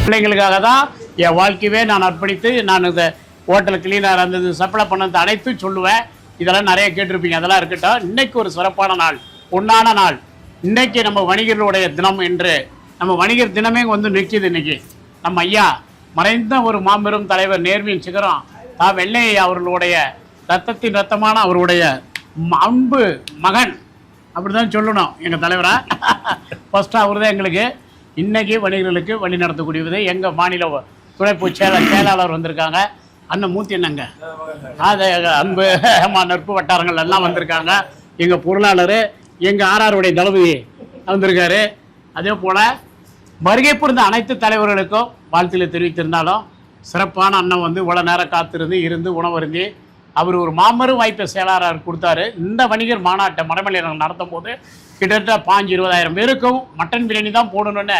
பிள்ளைங்களுக்காக தான் என் வாழ்க்கையவே நான் அர்ப்பணித்து நான் இந்த ஹோட்டல் கிளீனர் அந்த சப்ளை பண்ணது அனைத்து சொல்லுவேன். இதெல்லாம் நிறைய கேட்டிருப்பீங்க. அதெல்லாம் இருக்கட்டும். இன்னைக்கு ஒரு சிறப்பான நாள், பொன்னான நாள். இன்னைக்கு நம்ம வணிகர்களுடைய தினம் என்று நம்ம வணிகர் தினமே வந்து நிற்கிது. இன்னைக்கு நம்ம ஐயா மறைந்த ஒரு மாபெரும் தலைவர் நேர்மையின் சிகரம் வெள்ளையா அவர்களுடைய ரத்தத்தின் ரத்தமான அவருடைய அன்பு மகன் அப்படிதான் சொல்லணும். எங்கள் தலைவரா ஃபர்ஸ்ட் அவர் தான் எங்களுக்கு இன்னைக்கு வணிகர்களுக்கு வழி நடத்தக்கூடியது. எங்கள் மாநில துணைப்பு செயலாளர் வந்திருக்காங்க. அண்ணன் மூத்தி என்னங்க அது அன்பு நட்பு வட்டாரங்கள் எல்லாம் வந்திருக்காங்க. எங்கள் பொருளாளர் எங்கள் ஆர்ஆருடைய தளபதி வந்திருக்காரு. அதே போல் வருகை புரிந்த அனைத்து தலைவர்களுக்கும் வாழ்த்துல தெரிவித்திருந்தாலும் சிறப்பான அண்ணன் வந்து இவ்வளோ நேரம் காத்திருந்து உணவருந்தி அவர் ஒரு மாபெரும் வாய்ப்பை செயலாளர் கொடுத்தாரு. இந்த வணிகர் மாநாட்டை மடமலையில் நடத்தும் போது கிட்டத்தட்ட 5,000-20,000 பேருக்கும் மட்டன் பிரியாணி தான் போடணும்னு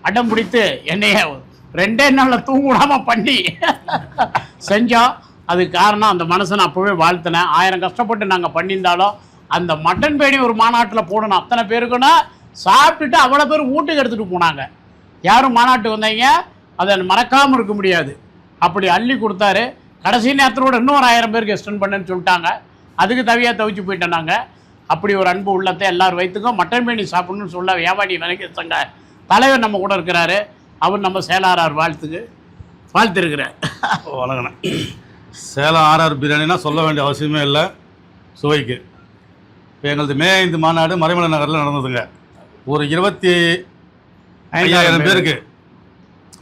அடம் பிடித்து என்னைய 2 நாளில் தூங்க விடாமல் பண்ணி செஞ்சோம். அதுக்கு காரணம் அந்த மனசை நான் அப்போவே வாழ்த்தினேன். 1000 கஷ்டப்பட்டு நாங்கள் பண்ணியிருந்தாலும் அந்த மட்டன் பிரியாணி ஒரு மாநாட்டில் போடணும். அத்தனை பேருக்குன்னா சாப்பிட்டுட்டு அவ்வளோ பேர் வீட்டுக்கு எடுத்துகிட்டு போனாங்க. யாரும் மாநாட்டுக்கு வந்தீங்க அதை மறக்காமல் இருக்க முடியாது. அப்படி அள்ளி கொடுத்தாரு. கடைசி நேரத்தோட இன்னொரு 1000 பேருக்கு எக்ஸ்டெண்ட் பண்ணுன்னு சொல்லிட்டாங்க. அதுக்கு தவிச்சு போயிட்டோம் நாங்கள். அப்படி ஒரு அன்பு உள்ளத்தை எல்லோரும் வைத்துக்கோ. மட்டன் பிரியாணி சாப்பிடணும்னு சொல்ல வியாபாரி வணிகர் சங்க தலைவர் நம்ம கூட இருக்கிறாரு. அவர் நம்ம சேலார் வாழ்த்துருக்கிறார். வணங்கண்ணா. சேலம் ஆர்ஆர் பிரியாணினா சொல்ல வேண்டிய அவசியமே இல்லை. சுவைக்கு இப்போ எங்களது மே 5 மாநாடு மறைமலை நகரில் நடந்ததுங்க. ஒரு 25,000 பேருக்கு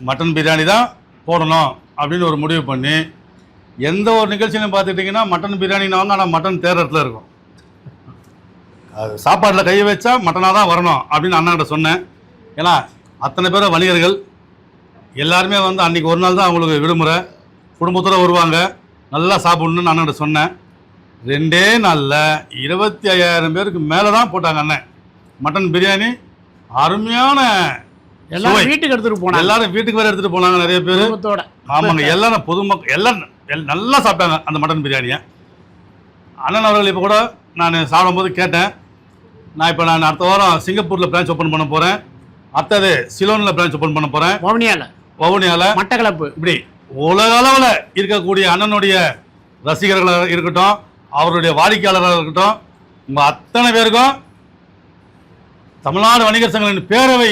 மட்டன் பிரியாணி தான் போடணும் அப்படின்னு ஒரு முடிவு பண்ணி எந்த ஒரு நிகழ்ச்சியிலையும் பார்த்துட்டிங்கன்னா மட்டன் பிரியாணினாங்க. ஆனால் மட்டன் தேர்தலில் இருக்கும். அது சாப்பாட்டில் கையை வச்சா மட்டனாக தான் வரணும் அப்படின்னு அண்ணாகிட்ட சொன்னேன். ஏன்னா அத்தனை பேரும் வணிகர்கள் எல்லாருமே வந்து அன்றைக்கி ஒரு நாள் தான் அவங்களுக்கு விடுமுறை, குடும்பத்தோடு வருவாங்க, நல்லா சாப்பிட்ணுன்னு அண்ணன்கிட்ட சொன்னேன். 2 நாளில் 25,000 பேருக்கு மேலே தான் போட்டாங்க அண்ணன் மட்டன் பிரியாணி. அருமையான எல்லாரும் வீட்டுக்கு எடுத்துகிட்டு போனாங்க. எல்லாரும் வீட்டுக்கு வேறு எடுத்துகிட்டு போனாங்க நிறைய பேர். ஆமாங்க, எல்லாரும் பொதுமக்கள் எல்லாம் நல்லா சாப்பிட்டாங்க அந்த மட்டன் பிரியாணியை. அண்ணன் அவர்கள் இப்போ கூட நான் சாப்பிடும்போது கேட்டேன், நான் அடுத்த வாரம் சிங்கப்பூரில் பிரான்ச் ஓப்பன் பண்ண போகிறேன், அடுத்தது சிலோனில் பிரான்ச் ஓப்பன் பண்ண போகிறேன், வவுனியாவில், மட்டக்களப்பு, இப்படி உலக அளவில் இருக்கக்கூடிய அண்ணனுடைய ரசிகர்களாக இருக்கட்டும், அவருடைய வாடிக்கையாளராக இருக்கட்டும், உங்கள் அத்தனை பேருக்கும் தமிழ்நாடு வணிகர் சங்கங்களின் பேரவை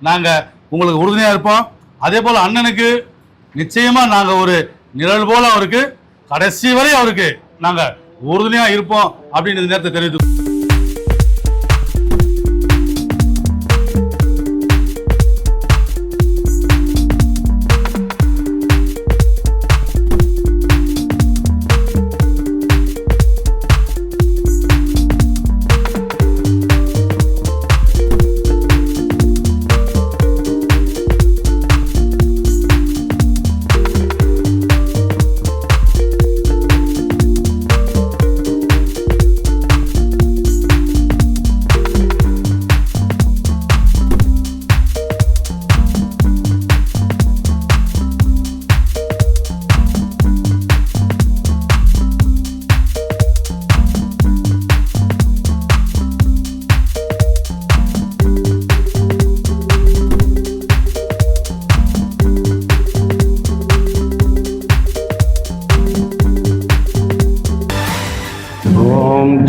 நாங்கள் உங்களுக்கு உறுதுணையாக இருப்போம். அதே போல் அண்ணனுக்கு நிச்சயமாக நாங்கள் ஒரு நிழல் போல் அவருக்கு கடைசி வரை அவருக்கு நாங்கள் உறுதுணையாக இருப்போம் அப்படின்னு இந்த நேரத்தை தெரிவித்து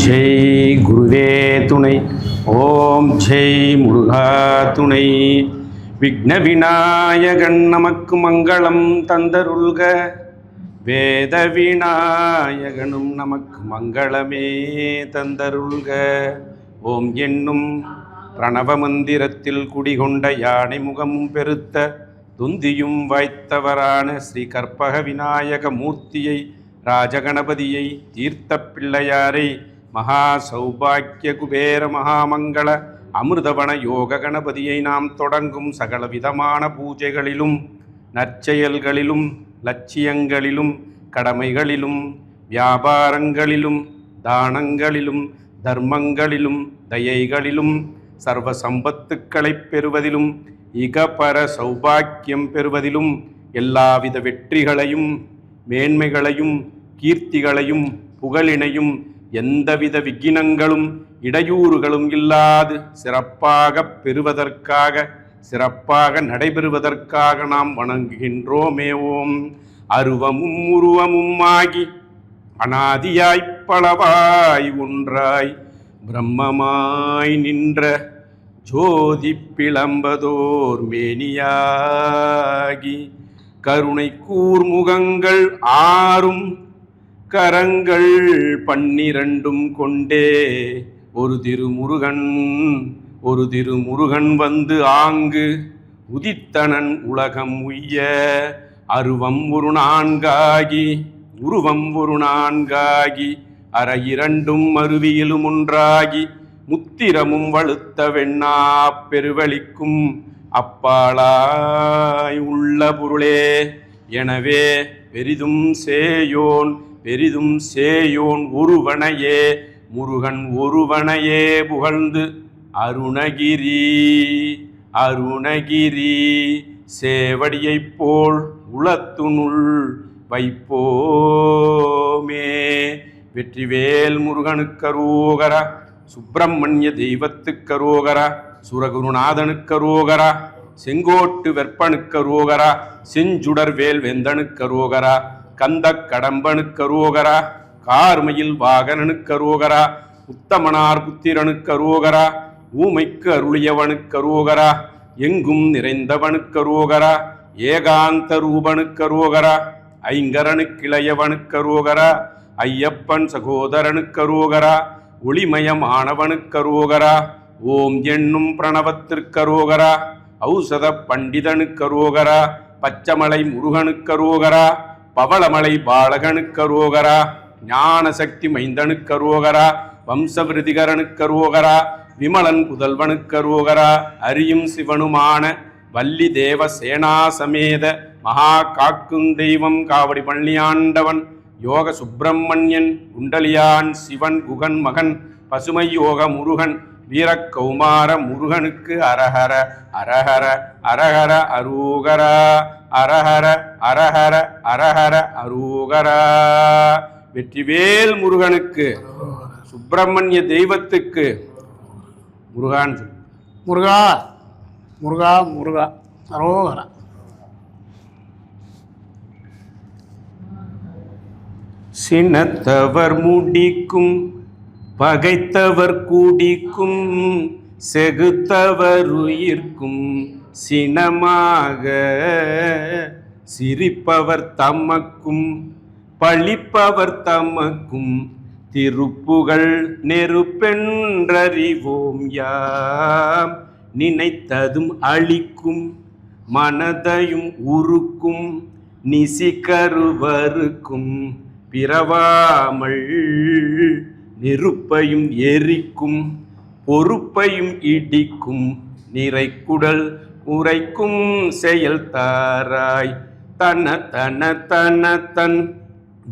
ஜெய் குருவே துணை. ஓம் ஜெய் முருகா துணை. விக்ன விநாயகன் நமக்கு மங்களம் தந்தருள்க. வேத விநாயகனும் நமக்கு மங்களமே தந்தருள்க. ஓம் என்னும் பிரணவ மந்திரத்தில் குடிகொண்ட யானை முகமும் பெருத்த துந்தியும் வாய்த்தவரான ஸ்ரீ கற்பக விநாயக மூர்த்தியை, ராஜகணபதியை, தீர்த்த பிள்ளையாரை, மகா சௌபாக்கிய குபேர மகாமங்கள அமிர்தவன யோக கணபதியை நாம் தொடங்கும் சகல விதமான பூஜைகளிலும், நற்செயல்களிலும், லட்சியங்களிலும், கடமைகளிலும், வியாபாரங்களிலும், தானங்களிலும், தர்மங்களிலும், தயைகளிலும், சர்வ சம்பத்துக்களை பெறுவதிலும், இகபர சௌபாக்கியம் பெறுவதிலும், எல்லாவித வெற்றிகளையும், மேன்மைகளையும், கீர்த்திகளையும், புகழினையும், எந்தவித விக்கினங்களும் இடையூறுகளும் இல்லாது சிறப்பாக பெறுவதற்காக சிறப்பாக நடைபெறுவதற்காக நாம் வணங்குகின்றோமே. ஓம் அருவமும் உருவமும் ஆகி அனாதியாய் பலவாய் ஒன்றாய் பிரம்மமாய் நின்ற ஜோதி பிளம்பதோர் மேனியாகி கருணை கூர்முகங்கள் 6 கரங்கள் 12 கொண்டே ஒரு திருமுருகன் வந்து ஆங்கு உதித்தனன் உலகம் உய்ய அருவம் ஒரு 4 உருவம் ஒரு 4 அற 2 அருவியிலும் ஒன்றாகி முத்திரமும் வழுத்த வெண்ணா பெருவழிக்கும் அப்பாளாய் உள்ள பொருளே. எனவே பெரிதும் சேயோன் ஒருவனையே முருகன் ஒருவனையே புகழ்ந்து அருணகிரி சேவடியைப் போல் உளத்துனுள் வைப்போமே. வெற்றிவேல் முருகனுக்கரோகரா, சுப்பிரமணிய தெய்வத்துக்கரோகரா, சுரகுருநாதனுக்கரோகரா, செங்கோட்டு வெற்பனுக்கரோகரா, செஞ்சுடர் வேல் வெந்தனுக்கரோகரா, கந்த கடம்பனுக்கரோகரா, கார்மையில் வாகனனுக்கரோகரா, உத்தமனார் புத்திரனுக்கரோகரா, ஊமைக்கு அருளியவனுக்கரோகரா, எங்கும் நிறைந்தவனுக்கரோகரா, ஏகாந்த ரூபனுக்கரோகரா, ஐங்கரனுக்கிளையவனுக்கரோகரா, ஐயப்பன் சகோதரனுக்கரோகரா, ஒளிமயமானவனுக்கரோகரா, ஓம் என்னும் பிரணவத்திற்கரோகரா, ஔஷத பண்டிதனுக்கரோகரா, பச்சமலை முருகனுக்கரோகரா, பவளமலை பாலகனுக்கரோகரா, ஞான சக்தி மைந்தனுக்கரோகரா, வம்சவிருதிகரனுக்கரோகரா, விமலன் புதல்வனுக்கரோகரா, அரியும் சிவனுமான வள்ளி தேவ சேனா சமேத மகா காக்கும் தெய்வம் காவடி பழனியாண்டவன் யோக சுப்பிரமணியன் குண்டலியான் சிவன் குகன் மகன் பசுமை யோக முருகன் வீரக்கௌமார முருகனுக்கு அரஹர அரஹர அரஹர அரூகரா, அரஹர அரஹர அரஹர அரூகரா. வெற்றிவேல் முருகனுக்கு, சுப்பிரமணிய தெய்வத்துக்கு முருகான் முருகா முருகா முருகா அரோகரா. சினத்தவர் முடிக்கும் பகைத்தவர் கூடிக்கும் செகுத்தவர் உயிர்க்கும் சினமாக சிரிப்பவர் தமக்கும் பழிப்பவர் தமக்கும் திருப்புகழ் நெருப்பென்றறிவோம் யாம். நினைத்ததும் அழிக்கும் மனதையும் உருக்கும் நிசிகருவருக்கும் பிறவாமல் நெருப்பையும் எரிக்கும் பொறுப்பையும் இடிக்கும் நிறைக்குடல் உரைக்கும் செயல் தாராய் தன தன தன தன்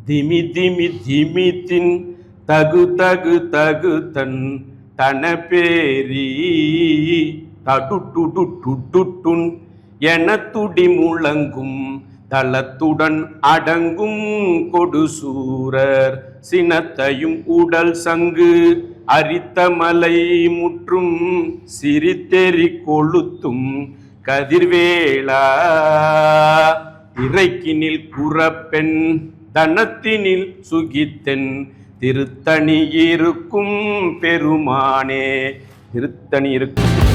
திமி திமி திமித்தின் தகு தகு தகு தன் தன பேரி தடுட்டுடு டுட்டுட்டுன் என துடி முழங்கும் தளத்துடன் அடங்கும் கொடுசூரர் சினத்தையும் உடல் சங்கு அரித்த மலை முற்றும் சிரித்தெறி கொளுத்தும் கதிர்வேளா இறைக்கினில் குறப்பெண் தனத்தினில் சுகித்தென் திருத்தணி இருக்கும் பெருமானே. திருத்தணி இருக்கும்